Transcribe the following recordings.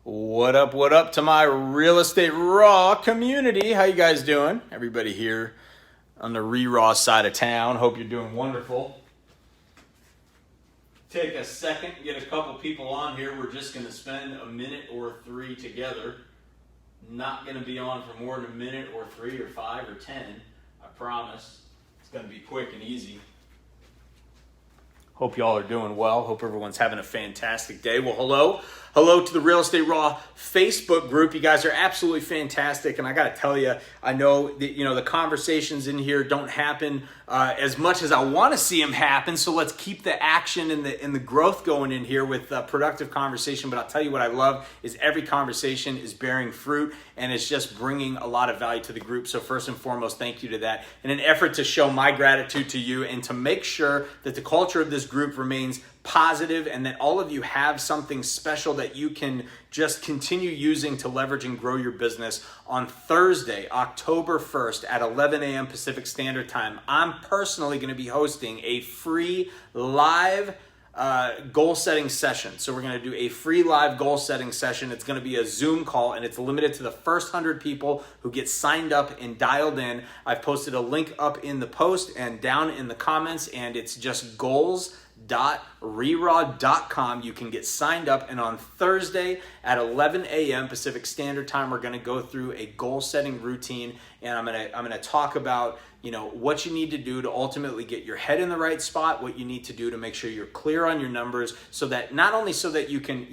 What up to my Real Estate Raw community? How you guys doing? Everybody here on the Raw side of town. Hope you're doing wonderful. Take a second, get a couple people on here. We're just going to spend a minute or three together. Not going to be on for more than a minute or 3 or 5 or 10. I promise. It's going to be quick and easy. Hope y'all are doing well. Hope everyone's having a fantastic day. Well, hello to the Real Estate Raw Facebook group. You guys are absolutely fantastic, and I got to tell you, I know that the conversations in here don't happen as much as I want to see them happen. So let's keep the action and the growth going in here with productive conversation. But I'll tell you what I love is every conversation is bearing fruit, and it's just bringing a lot of value to the group. So first and foremost, thank you to that. In an effort to show my gratitude to you and to make sure that the culture of this group remains positive and that all of you have something special that you can just continue using to leverage and grow your business. On Thursday, October 1st at 11 a.m. Pacific Standard Time, I'm personally going to be hosting a free live goal setting session. So we're going to do a free live goal setting session. It's going to be a Zoom call, and it's limited to the first 100 people who get signed up and dialed in. I've posted a link up in the post and down in the comments, and it's just goals.reraw.com. You can get signed up, and on Thursday at 11 a.m. Pacific Standard Time, we're going to go through a goal setting routine, and I'm going to talk about what you need to do to ultimately get your head in the right spot, what you need to do to make sure you're clear on your numbers, so that not only so that you can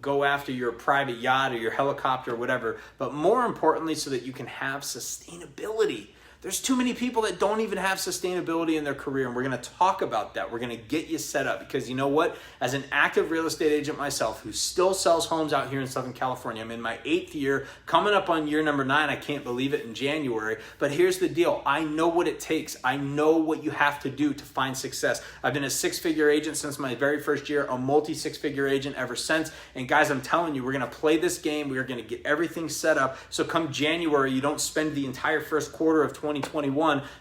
go after your private yacht or your helicopter or whatever, but more importantly so that you can have sustainability. There's too many people that don't even have sustainability in their career, and we're going to talk about that. We're going to get you set up because you know what? As an active real estate agent myself who still sells homes out here in Southern California, I'm in my 8th year, coming up on year number 9. I can't believe it, in January. But here's the deal. I know what it takes. I know what you have to do to find success. I've been a 6-figure agent since my very first year, a multi-6-figure agent ever since. And guys, I'm telling you, we're going to play this game. We are going to get everything set up. So come January, you don't spend the entire first quarter of 2021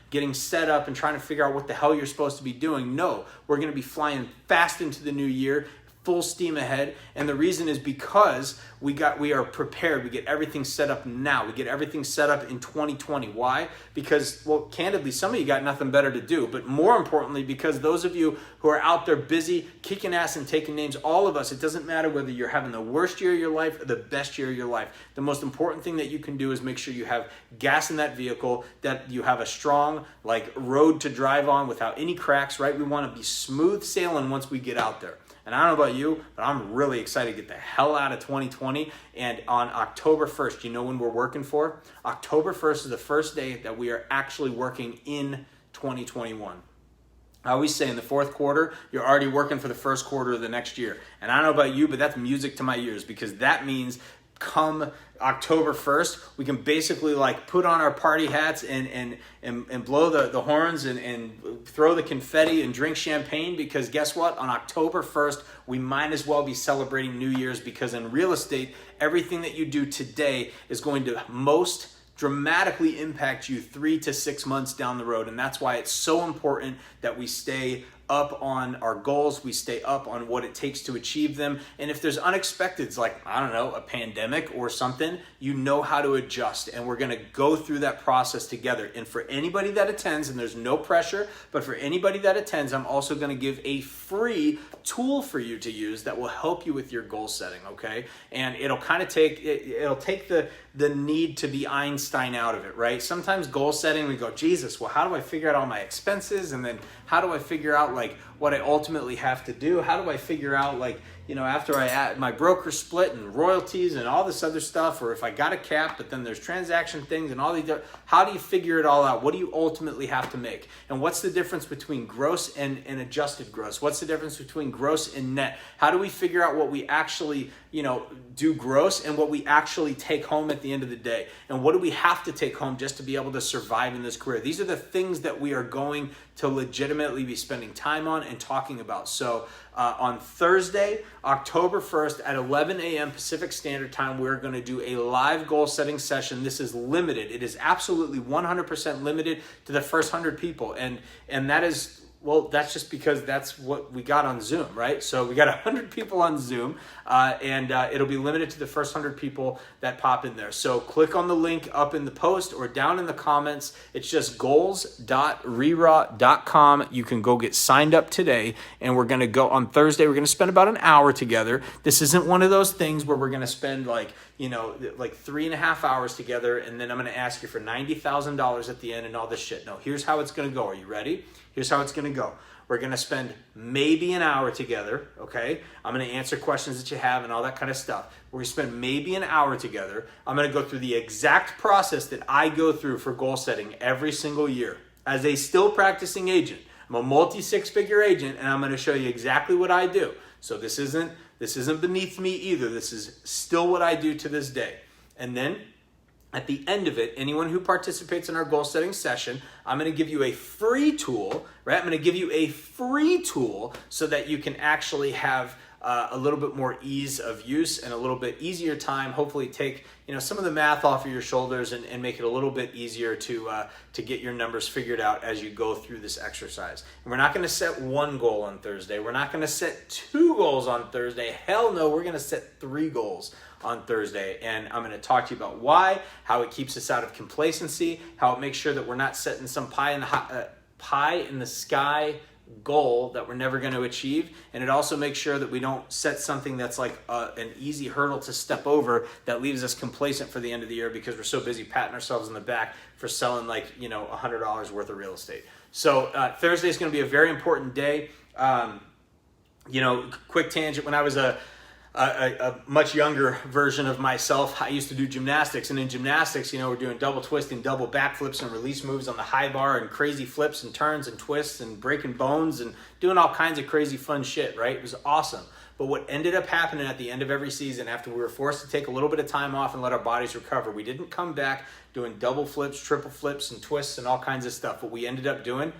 getting set up and trying to figure out what the hell you're supposed to be doing. No, we're going to be flying fast into the new year, full steam ahead. And the reason is because we are prepared. We get everything set up now. We get everything set up in 2020. Why? Because, well, candidly, some of you got nothing better to do. But more importantly, because those of you who are out there busy, kicking ass and taking names, all of us, it doesn't matter whether you're having the worst year of your life or the best year of your life. The most important thing that you can do is make sure you have gas in that vehicle, that you have a strong road to drive on without any cracks, right? We want to be smooth sailing once we get out there. And I don't know about you, but I'm really excited to get the hell out of 2020. And on October 1st, you know when we're working for? October 1st is the first day that we are actually working in 2021. I always say in the fourth quarter, you're already working for the first quarter of the next year. And I don't know about you, but that's music to my ears, because that means come October 1st, we can basically put on our party hats and blow the horns and throw the confetti and drink champagne, because guess what? On October 1st, we might as well be celebrating New Year's, because in real estate, everything that you do today is going to most dramatically impact you 3 to 6 months down the road. And that's why it's so important that we stay up on our goals, we stay up on what it takes to achieve them. And if there's unexpecteds, a pandemic or something, you know how to adjust. And we're going to go through that process together. And for anybody that attends, and there's no pressure, but for anybody that attends, I'm also going to give a free tool for you to use that will help you with your goal setting, okay? And it'll kind of take the need to be Einstein out of it, right? Sometimes goal setting, we go, Jesus, well, how do I figure out all my expenses? And then how do I figure out what I ultimately have to do? How do I figure out after I add my broker split and royalties and all this other stuff, or if I got a cap, but then there's transaction things and all these, how do you figure it all out? What do you ultimately have to make? And what's the difference between gross and adjusted gross? What's the difference between gross and net? How do we figure out what we actually, do gross and what we actually take home at the end of the day? And what do we have to take home just to be able to survive in this career? These are the things that we are going to legitimately be spending time on and talking about. So on Thursday, October 1st at 11 a.m. Pacific Standard Time, we're going to do a live goal setting session. This is limited. It is absolutely 100% limited to the first 100 people. And that is Well, that's just because that's what we got on Zoom, right? So we got 100 people on Zoom, and it'll be limited to the first 100 people that pop in there. So click on the link up in the post or down in the comments. It's just goals.reraw.com. You can go get signed up today, and we're going to go on Thursday. We're going to spend about an hour together. This isn't one of those things where we're going to spend like 3.5 hours together, and then I'm going to ask you for $90,000 at the end and all this shit. No, here's how it's going to go. Are you ready? Here's how it's going to go. We're going to spend maybe an hour together, okay? I'm going to answer questions that you have and all that kind of stuff. We're going to spend maybe an hour together. I'm going to go through the exact process that I go through for goal setting every single year. As a still practicing agent, I'm a multi-six-figure agent, and I'm going to show you exactly what I do. So this isn't beneath me either. This is still what I do to this day. And then at the end of it, anyone who participates in our goal setting session, I'm going to give you a free tool, right? I'm going to give you a free tool so that you can actually have a little bit more ease of use and a little bit easier time. Hopefully take some of the math off of your shoulders and make it a little bit easier to get your numbers figured out as you go through this exercise. And we're not going to set one goal on Thursday. We're not going to set 2 goals on Thursday. Hell no, we're going to set 3 goals on Thursday, and I'm going to talk to you about why, how it keeps us out of complacency, how it makes sure that we're not setting some pie in the sky goal that we're never going to achieve, and it also makes sure that we don't set something that's like an easy hurdle to step over that leaves us complacent for the end of the year because we're so busy patting ourselves in the back for selling $100 worth of real estate. So Thursday is going to be a very important day. Quick tangent, when I was a much younger version of myself, I used to do gymnastics, and in gymnastics, we're doing double twisting, double backflips and release moves on the high bar and crazy flips and turns and twists and breaking bones and doing all kinds of crazy fun shit, right? It was awesome. But what ended up happening at the end of every season, after we were forced to take a little bit of time off and let our bodies recover, we didn't come back doing double flips, triple flips and twists and all kinds of stuff. What we ended up doing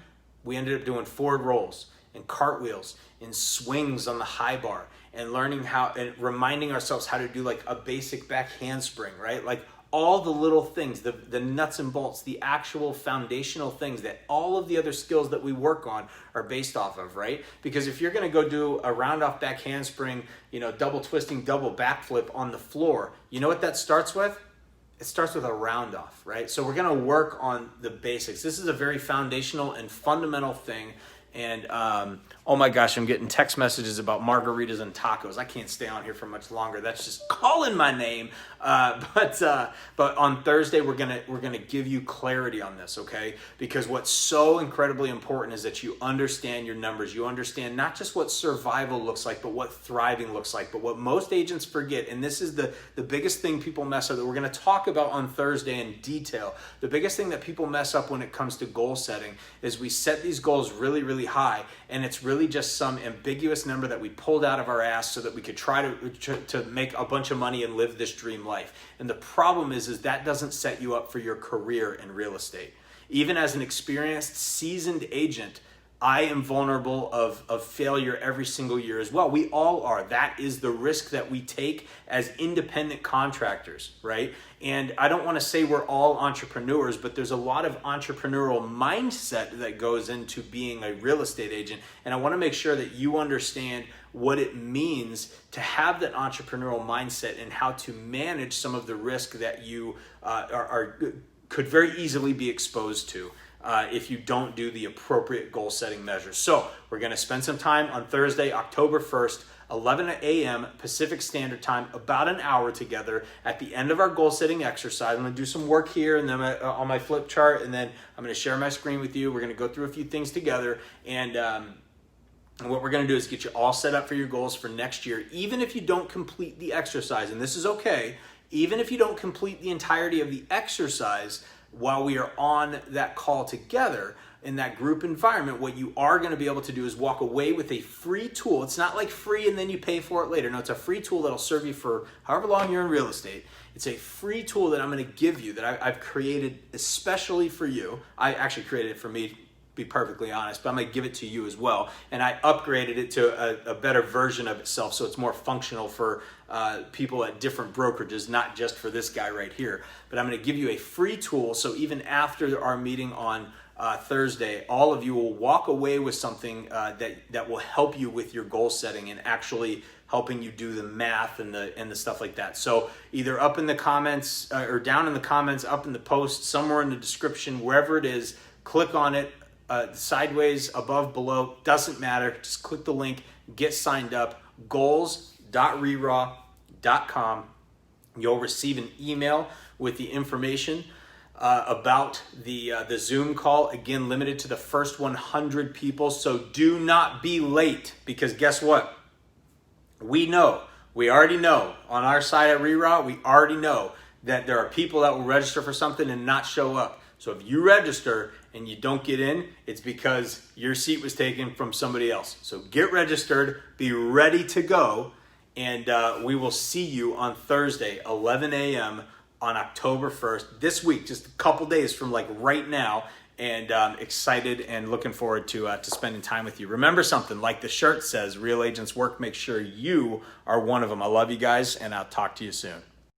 forward rolls and cartwheels and swings on the high bar, and learning how and reminding ourselves how to do like a basic back handspring, right? Like all the little things, the nuts and bolts, the actual foundational things that all of the other skills that we work on are based off of, right? Because if you're going to go do a round off back handspring, double twisting, double backflip on the floor, you know what that starts with? It starts with a round off, right? So we're going to work on the basics. This is a very foundational and fundamental thing. And oh my gosh, I'm getting text messages about margaritas and tacos. I can't stay on here for much longer. That's just calling my name. But on Thursday we're gonna give you clarity on this, okay? Because what's so incredibly important is that you understand your numbers. You understand not just what survival looks like, but what thriving looks like. But what most agents forget, and this is the biggest thing people mess up that we're gonna talk about on Thursday in detail. The biggest thing that people mess up when it comes to goal setting is we set these goals really, really high, and it's really just some ambiguous number that we pulled out of our ass so that we could try to make a bunch of money and live this dream life. And the problem is that doesn't set you up for your career in real estate. Even as an experienced, seasoned agent, I am vulnerable of failure every single year as well. We all are. That is the risk that we take as independent contractors, right? And I don't want to say we're all entrepreneurs, but there's a lot of entrepreneurial mindset that goes into being a real estate agent. And I want to make sure that you understand what it means to have that entrepreneurial mindset and how to manage some of the risk that you could very easily be exposed to. If you don't do the appropriate goal setting measures. So we're going to spend some time on Thursday, October 1st, 11 a.m. Pacific Standard Time, about an hour together. At the end of our goal setting exercise, I'm going to do some work here and then on my flip chart, and then I'm going to share my screen with you. We're going to go through a few things together, and what we're going to do is get you all set up for your goals for next year, even if you don't complete the exercise. And this is okay. Even if you don't complete the entirety of the exercise, while we are on that call together in that group environment, what you are going to be able to do is walk away with a free tool. It's not like free and then you pay for it later. No, it's a free tool that'll serve you for however long you're in real estate. It's a free tool that I'm going to give you that I've created especially for you. I actually created it for me, to be perfectly honest, but I'm going to give it to you as well. And I upgraded it to a better version of itself so it's more functional for people at different brokerages, not just for this guy right here. But I'm going to give you a free tool, so even after our meeting on Thursday, all of you will walk away with something that will help you with your goal setting and actually helping you do the math and the stuff like that. So either up in the comments or down in the comments, up in the post, somewhere in the description, wherever it is, click on it, sideways, above, below, doesn't matter. Just click the link, get signed up, goals.reraw.com. You'll receive an email with the information about the Zoom call. Again, limited to the first 100 people. So do not be late, because guess what? We already know on our side at Reraw, we already know that there are people that will register for something and not show up. So if you register and you don't get in, it's because your seat was taken from somebody else. So get registered, be ready to go, and we will see you on Thursday, 11 a.m. on October 1st, this week, just a couple days from like right now, and excited and looking forward to spending time with you. Remember something, like the shirt says, real agents work, make sure you are one of them. I love you guys, and I'll talk to you soon.